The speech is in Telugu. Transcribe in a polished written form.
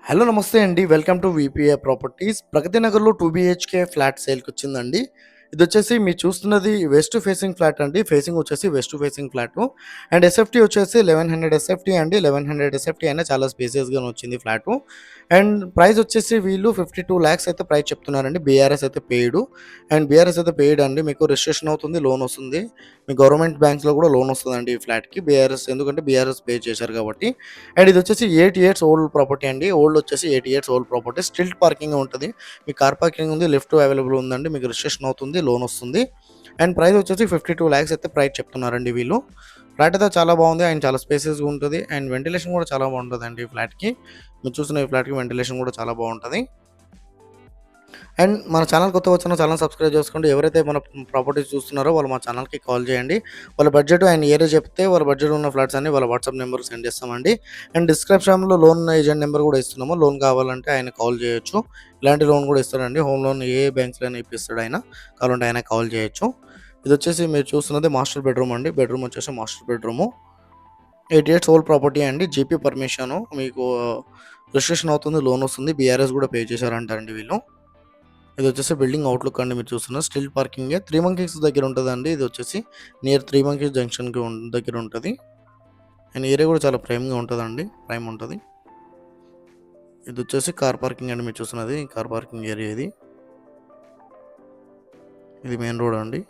హలో నమస్తే అండి. Welcome to VPA properties. ప్రగతి నగర్‌లో 2 బీహెచ్‌కే ఫ్లాట్ సేల్‌కొచ్చిందండి. ఇదొచ్చేసి మీరు చూస్తున్నది వెస్ట్ ఫేసింగ్ ఫ్లాట్ అండి. ఫేసింగ్ వచ్చేసి west facing flat. And SFT వచ్చేసి 1100 ఎస్ఎఫ్‌టీ అండి. 1100 ఎస్ఎఫ్‌టీ అయినా చాలా స్పేసియస్‌గానే వచ్చింది ఫ్లాటు. అండ్ ప్రైస్ వచ్చేసి వీళ్ళు 52 లాక్స్ అయితే ప్రైస్ చెప్తున్నారండి. బీఆర్ఎస్ అయితే పెయిడు. అండ్ బీఆర్ఎస్ అయితే పెయిడ్ అండి. మీకు రిజిస్ట్రేషన్ అవుతుంది, లోన్ వస్తుంది. మీ గవర్నమెంట్ బ్యాంక్స్‌లో కూడా లోన్ వస్తదండి ఈ ఫ్లాట్‌కి. బీఆర్ఎస్ ఎందుకంటే బీఆర్ఎస్ పే చేశారు కాబట్టి. అండ్ ఇది వచ్చేసి 8 ఇయర్స్ ఓల్డ్ ప్రాపర్టీ అండి. ఓల్డ్ వచ్చేసి 8 years old property. Stilt parking ఉంటుంది. మీకు కార్ పార్కింగ్ ఉంది, లిఫ్ట్ అవైలబుల్ ఉందండి. మీకు రిజిస్ట్రేషన్ అవుతుంది, లోన్ వస్తుంది. అండ్ ప్రైస్ వచ్చేసి 52 లాక్స్ అయితే ప్రైస్ చెప్తున్నారండి వీళ్ళు. ఫ్లాట్ అయితే చాలా బాగుంది. అండ్ చాలా స్పేసెస్గా ఉంటుంది. అండ్ వెంటిలేషన్ కూడా చాలా బాగుంటుందండి ఈ ఫ్లాట్‌కి. మీరు చూసిన ఈ ఫ్లాట్‌కి వెంటిలేషన్ కూడా చాలా బాగుంటుంది. అండ్ మన ఛానల్ కొత్తగా వచ్చిన ఛానల్ సబ్స్క్రైబ్ చేసుకోండి. ఎవరైతే మన ప్రాపర్టీస్ చూస్తున్నారో వాళ్ళు మా ఛానల్‌కి కాల్ చేయండి. వాళ్ళ బడ్జెట్ అండ్ ఏరియా చెప్తే వాళ్ళ బడ్జెట్ ఉన్న ఫ్లాట్స్ అన్ని వాళ్ళ వాట్సాప్ నెంబర్‌కి సెండ్ చేస్తామండి. అండ్ డిస్క్రిప్షన్‌లో లోన్ ఏజెంట్ నెంబర్ కూడా ఇస్తున్నాము. లోన్ కావాలంటే ఆయన కాల్ చేయొచ్చు. ఇలాంటి లోన్ కూడా ఇస్తాడండి. హోమ్ లోన్ ఏ బ్యాంక్స్‌లోనే ఇప్పిస్తాడు ఆయన. కావాలంటే ఆయన కాల్ చేయొచ్చు. ఇదొచ్చేసి మీరు చూస్తున్నది మాస్టర్ బెడ్‌రూమ్ అండి. బెడ్‌రూమ్ వచ్చేసి master bedroom. 8 years old property అండి. GP permission. మీకు రిజిస్ట్రేషన్ అవుతుంది, లోన్ వస్తుంది. బీఆర్ఎస్ కూడా పే చేశారంటారండి వీళ్ళు. ఇదొచ్చేసి బిల్డింగ్ అవుట్‌లుక్ అండి మీరు చూస్తున్నారు. స్టిల్ పార్కింగే. 3 మంకీస్ దగ్గర ఉంటదండి. ఇదొచ్చేసి నియర్ 3 మంకీస్ జంక్షన్‌కి దగ్గర ఉంటది. అండ్ ఏరియా కూడా చాలా ప్రైమ్‌గా ఉంటదండి. ప్రైమ్ ఉంటది. ఇదొచ్చేసి కార్ పార్కింగ్ అండి మీరు చూస్తున్నది. కార్ పార్కింగ్ ఏరియా ఇది. ఇది మెయిన్ రోడ్ అండి.